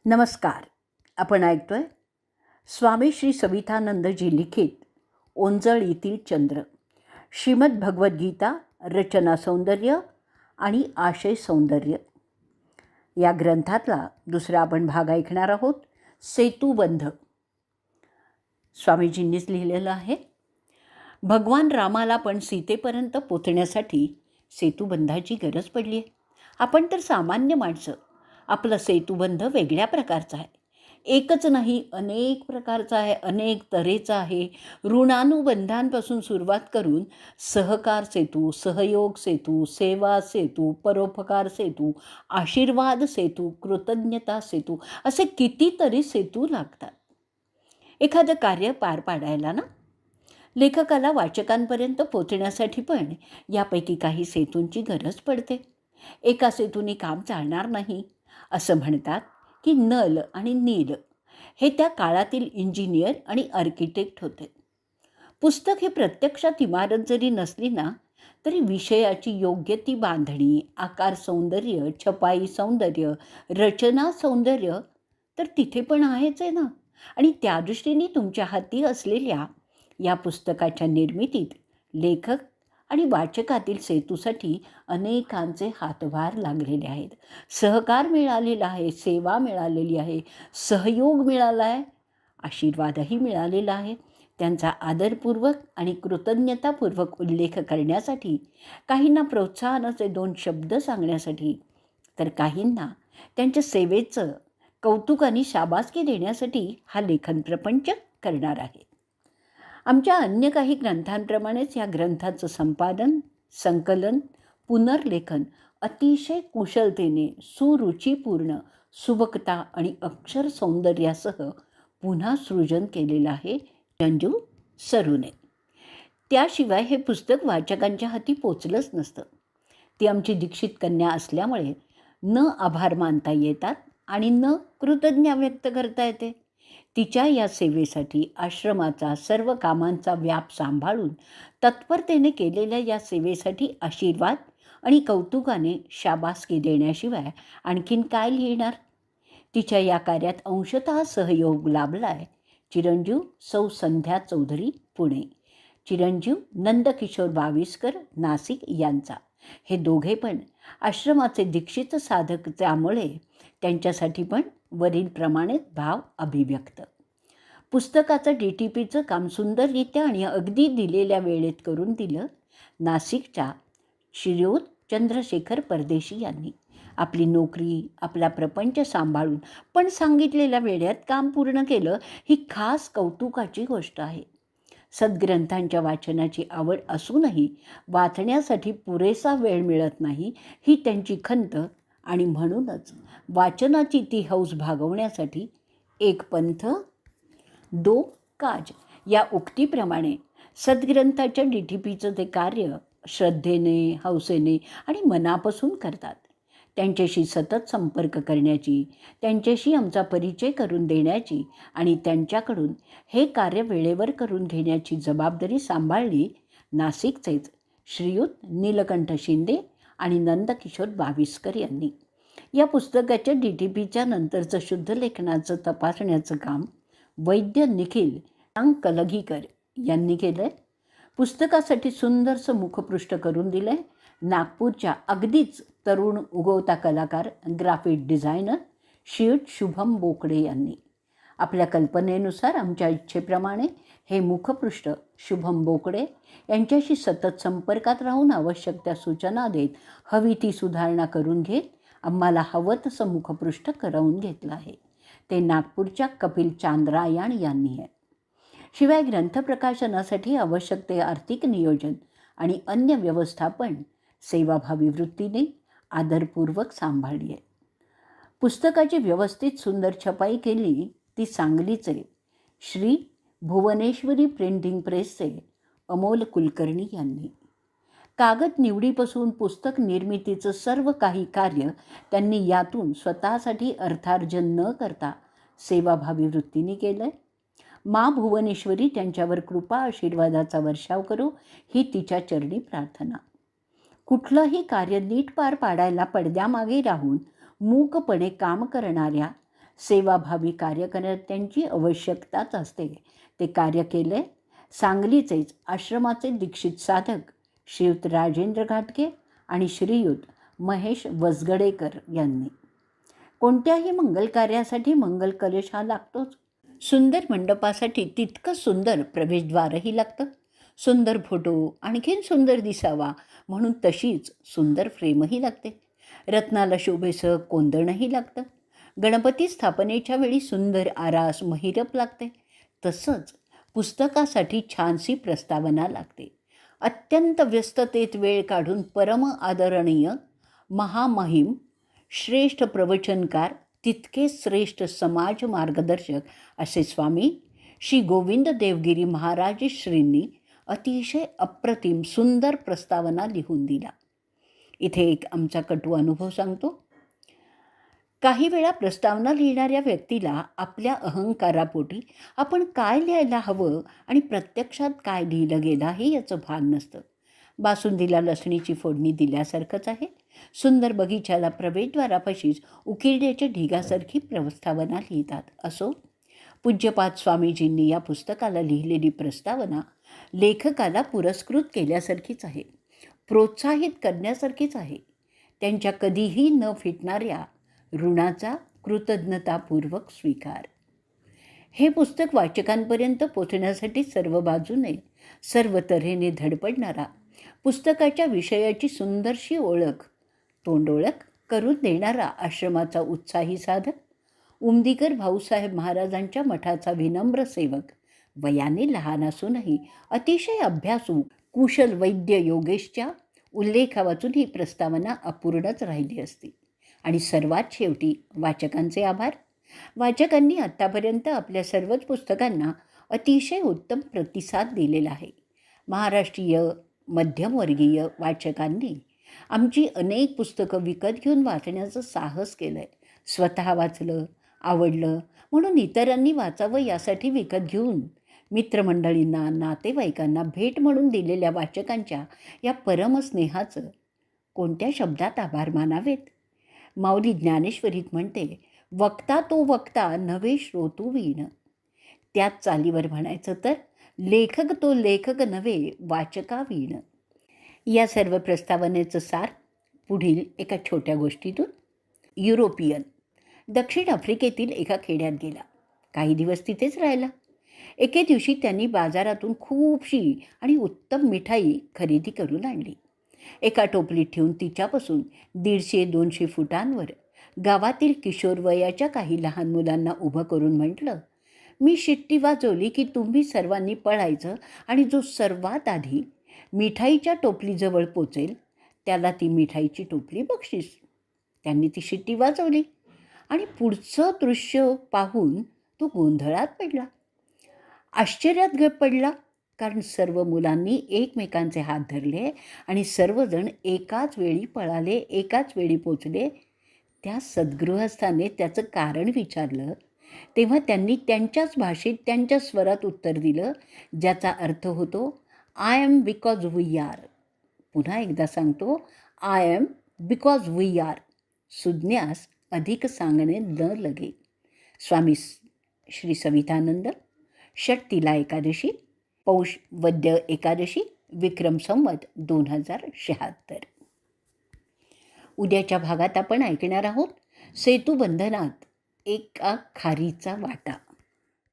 नमस्कार. आपण ऐकतोय स्वामी श्री सवितानंदजी लिखित ओंजळीतील चंद्र, श्रीमद भगवद्गीता रचना सौंदर्य आणि आशय सौंदर्य या ग्रंथातला दुसरा आपण भाग ऐकणार आहोत. सेतुबंध स्वामीजींनीच लिहिलेलं आहे. भगवान रामाला पण सीतेपर्यंत पोचण्यासाठी सेतुबंधाची गरज पडली आहे. आपण तर सामान्य माणसं. आपला सेतुबंध वेगळ्या प्रकारचा आहे. एकच नाही, अनेक प्रकारचा आहे, अनेक तऱ्हेचा आहे. ऋणानुबंधांपासून सुरुवात करून सहकार सेतू, सहयोग सेतू, सेवा सेतू, परोपकार सेतू, आशीर्वाद सेतू, कृतज्ञता सेतू, असे कितीतरी सेतू लागतात एखादं कार्य पार पाडायला ना. लेखकाला वाचकांपर्यंत पोचण्यासाठी पण यापैकी काही सेतूंची गरज पडते. एका सेतूने काम चालणार नाही. असं म्हणतात की नल आणि नील हे त्या काळातील इंजिनियर आणि आर्किटेक्ट होते. पुस्तक हे प्रत्यक्षात इमारत जरी नसली ना, तरी विषयाची योग्य ती बांधणी, आकार सौंदर्य, छपाई सौंदर्य, रचना सौंदर्य तर तिथे पण आहेच आहे ना. आणि त्या दृष्टीने तुमच्या हाती असलेल्या या पुस्तकाच्या निर्मितीत लेखक आणि वाचकातील सेतूसाठी अनेकांचे हातभार लागलेले आहेत. सहकार मिळालेला आहे, सेवा मिळालेली आहे, सहयोग मिळाला आहे, आशीर्वादही मिळालेला आहे. त्यांचा आदरपूर्वक आणि कृतज्ञतापूर्वक उल्लेख करण्यासाठी, काहींना प्रोत्साहनाचे 2 शब्द सांगण्यासाठी, तर काहींना त्यांच्या सेवेचं कौतुक आणि शाबासकी देण्यासाठी हा लेखन प्रपंच करणार आहे. आमच्या अन्य काही ग्रंथांप्रमाणेच या ग्रंथाचं संपादन, संकलन, पुनर्लेखन अतिशय कुशलतेने, सुरुचीपूर्ण, सुबकता आणि अक्षर सौंदर्यासह पुन्हा सृजन केलेलं आहे रंजू सरूने. त्याशिवाय हे पुस्तक वाचकांच्या हाती पोचलंच नसतं. ती आमची दीक्षित कन्या असल्यामुळे न आभार मानता येतात आणि न कृतज्ञता व्यक्त करता येते. तिच्या या सेवेसाठी, आश्रमाचा सर्व कामांचा व्याप सांभाळून तत्परतेने केलेल्या या सेवेसाठी आशीर्वाद आणि कौतुकाने शाबासकी देण्याशिवाय आणखीन काय लिहिणार. तिच्या या कार्यात अंशतः सहयोग लाभला आहे चिरंजीव सौ संध्या चौधरी पुणे, चिरंजीव नंदकिशोर बाविस्कर नाशिक यांचा. हे दोघे पण आश्रमाचे दीक्षित साधक, त्यामुळे त्यांच्यासाठी पण वरीलप्रमाणेच भाव अभिव्यक्त. पुस्तकाचं DTPचं काम सुंदररित्या आणि अगदी दिलेल्या वेळेत करून दिलं नाशिकच्या श्रीयुत चंद्रशेखर परदेशी यांनी. आपली नोकरी, आपला प्रपंच सांभाळून पण सांगितलेल्या वेळेत काम पूर्ण केलं, ही खास कौतुकाची गोष्ट आहे. सद्ग्रंथांच्या वाचनाची आवड असूनही वाचण्यासाठी पुरेसा वेळ मिळत नाही, ही त्यांची खंत. आणि म्हणूनच वाचनाची ती हौस भागवण्यासाठी एक पंथ दो काज या उक्तीप्रमाणे सद्ग्रंथाच्या DTPचं ते कार्य श्रद्धेने, हौसेने आणि मनापासून करतात. त्यांच्याशी सतत संपर्क करण्याची, त्यांच्याशी आमचा परिचय करून देण्याची आणि त्यांच्याकडून हे कार्य वेळेवर करून घेण्याची जबाबदारी सांभाळली नाशिकचेच श्रीयुत नीलकंठ शिंदे आणि नंदकिशोर बाविस्कर यांनी. या पुस्तकाच्या DTPच्या नंतरचं शुद्ध लेखनाचं तपासण्याचं काम वैद्य निखिल कलगीकर यांनी केलं आहे. पुस्तकासाठी सुंदरसं मुखपृष्ठ करून दिलं आहे नागपूरच्या अगदीच तरुण उगवता कलाकार, ग्राफिक डिझायनर श्रीयुत शुभम बोकडे यांनी. आपल्या कल्पनेनुसार, आमच्या इच्छेप्रमाणे हे मुखपृष्ठ शुभम बोकडे यांच्याशी सतत संपर्कात राहून आवश्यक त्या सूचना देत, हवी ती सुधारणा करून घेत आम्हाला हवं तसं मुखपृष्ठ करवून घेतलं आहे. ते नागपूरच्या कपिल चांद्रायण यांनी आहे. शिवाय ग्रंथप्रकाशनासाठी आवश्यक ते आर्थिक नियोजन आणि अन्य व्यवस्थापन सेवाभावी वृत्तीने आदरपूर्वक सांभाळली आहे. पुस्तकाची व्यवस्थित सुंदर छपाई केली ती सांगलीचे श्री भुवनेश्वरी प्रिंटिंग प्रेसचे अमोल कुलकर्णी यांनी. कागद निवडीपासून पुस्तक निर्मितीचं सर्व काही कार्य त्यांनी यातून स्वतःसाठी अर्थार्जन न करता सेवाभावी वृत्तीने केलं आहे. मा भुवनेश्वरी त्यांच्यावर कृपा आशीर्वादाचा वर्षाव करो, ही तिच्या चरणी प्रार्थना. कुठलंही कार्य नीट पार पाडायला पडद्यामागे राहून मूकपणे काम करणाऱ्या सेवाभावी कार्यकर्त्यांची आवश्यकताच असते. ते कार्य केले सांगलीचेच आश्रमाचे दीक्षित साधक श्रीयुत राजेंद्र घाटगे आणि श्रीयुत महेश वसगडेकर यांनी. कोणत्याही मंगल कार्यासाठी मंगल कलश हा लागतोच. सुंदर मंडपासाठी तितकं सुंदर प्रवेशद्वारही लागतं. सुंदर फोटो आणखीन सुंदर दिसावा म्हणून तशीच सुंदर फ्रेमही लागते. रत्नाला शोभेसं कोंदणही लागतं. गणपती स्थापनेच्या वेळी सुंदर आरास महिरप लागते. तसंच पुस्तकासाठी छानशी प्रस्तावना लागते. अत्यंत व्यस्ततेत वेळ काढून परम आदरणीय महामहिम श्रेष्ठ प्रवचनकार तितके श्रेष्ठ समाज मार्गदर्शक असे स्वामी श्री गोविंद देवगिरी महाराज श्रींनी अतिशय अप्रतिम सुंदर प्रस्तावना लिहून दिला. इथे एक आमचा कटू अनुभव सांगतो. काही वेळा प्रस्तावना लिहिणाऱ्या व्यक्तीला आपल्या अहंकारापोटी आपण काय लिहायला हवं आणि प्रत्यक्षात काय लिहिलं गेलं आहे याचं भान नसतं. बासुंदीला लसणीची फोडणी दिल्यासारखंच आहे. सुंदर बगीच्याला प्रवेशद्वारापाशीच उकिरड्याच्या ढिगासारखी प्रस्तावना लिहितात. असो, पूज्यपाद स्वामीजींनी या पुस्तकाला लिहिलेली प्रस्तावना लेखकाला पुरस्कृत केल्यासारखीच आहे, प्रोत्साहित करण्यासारखीच आहे. त्यांच्या कधीही न फिटणाऱ्या ऋणाचा कृतज्ञतापूर्वक स्वीकार. हे पुस्तक वाचकांपर्यंत पोचण्यासाठी सर्व बाजूने सर्व तऱ्हेने धडपडणारा, पुस्तकाच्या विषयाची सुंदरशी ओळख तोंडोळख करून देणारा आश्रमाचा उत्साही साधक, उमदीकर भाऊसाहेब महाराजांच्या मठाचा विनम्र सेवक, वयाने लहान असूनही अतिशय अभ्यासू कुशल वैद्य योगेशच्या उल्लेखा वाचून ही प्रस्तावना अपूर्णच राहिली असती. आणि सर्वात शेवटी वाचकांचे आभार. वाचकांनी आत्तापर्यंत आपल्या सर्वच पुस्तकांना अतिशय उत्तम प्रतिसाद दिलेला आहे. महाराष्ट्रीय मध्यमवर्गीय वाचकांनी आमची अनेक पुस्तकं विकत घेऊन वाचण्याचं साहस केलं आहे. स्वतः वाचलं, आवडलं म्हणून इतरांनी वाचावं यासाठी विकत घेऊन मित्रमंडळींना, नातेवाईकांना भेट म्हणून दिलेल्या वाचकांच्या या परमस्नेहाचं कोणत्या शब्दात आभार मानावेत. माऊली ज्ञानेश्वरीत म्हणते, वक्ता तो वक्ता नव्हे श्रोतू वीण. त्याच चालीवर म्हणायचं तर लेखक तो लेखक नव्हे वाचका वीण. या सर्व प्रस्तावनेचं सार पुढील एका छोट्या गोष्टीतून. युरोपियन दक्षिण आफ्रिकेतील एका खेड्यात गेला. काही दिवस तिथेच राहिला. एके दिवशी त्यांनी बाजारातून खूपशी आणि उत्तम मिठाई खरेदी करून आणली. एका टोपलीत ठेवून तिच्यापासून 150-200 फुटांवर गावातील किशोरवयाच्या काही लहान मुलांना उभं करून म्हटलं, मी शिट्टी वाजवली की तुम्ही सर्वांनी पळायचं आणि जो सर्वात आधी मिठाईच्या टोपलीजवळ पोचेल त्याला ती मिठाईची टोपली बक्षीस. त्यांनी ती शिट्टी वाजवली आणि पुढचं दृश्य पाहून तो गोंधळात पडला, आश्चर्यात पडला. कारण सर्व मुलांनी एकमेकांचे हात धरले आणि सर्वजण एकाच वेळी पळाले, एकाच वेळी पोचले. त्या सद्गृहस्थाने त्याचं कारण विचारलं तेव्हा त्यांनी त्यांच्याच भाषेत त्यांच्या स्वरात उत्तर दिलं, ज्याचा अर्थ होतो I am because we are. पुन्हा एकदा सांगतो, I am because we are. सुज्ञास अधिक सांगणे न लगे. स्वामी श्री सवितानंद. षटतिला एकादशी, पौष वद्य एकादशी, विक्रम संवत 2076. उद्याच्या भागात आपण ऐकणार आहोत सेतुबंधनात एका खारीचा वाटा.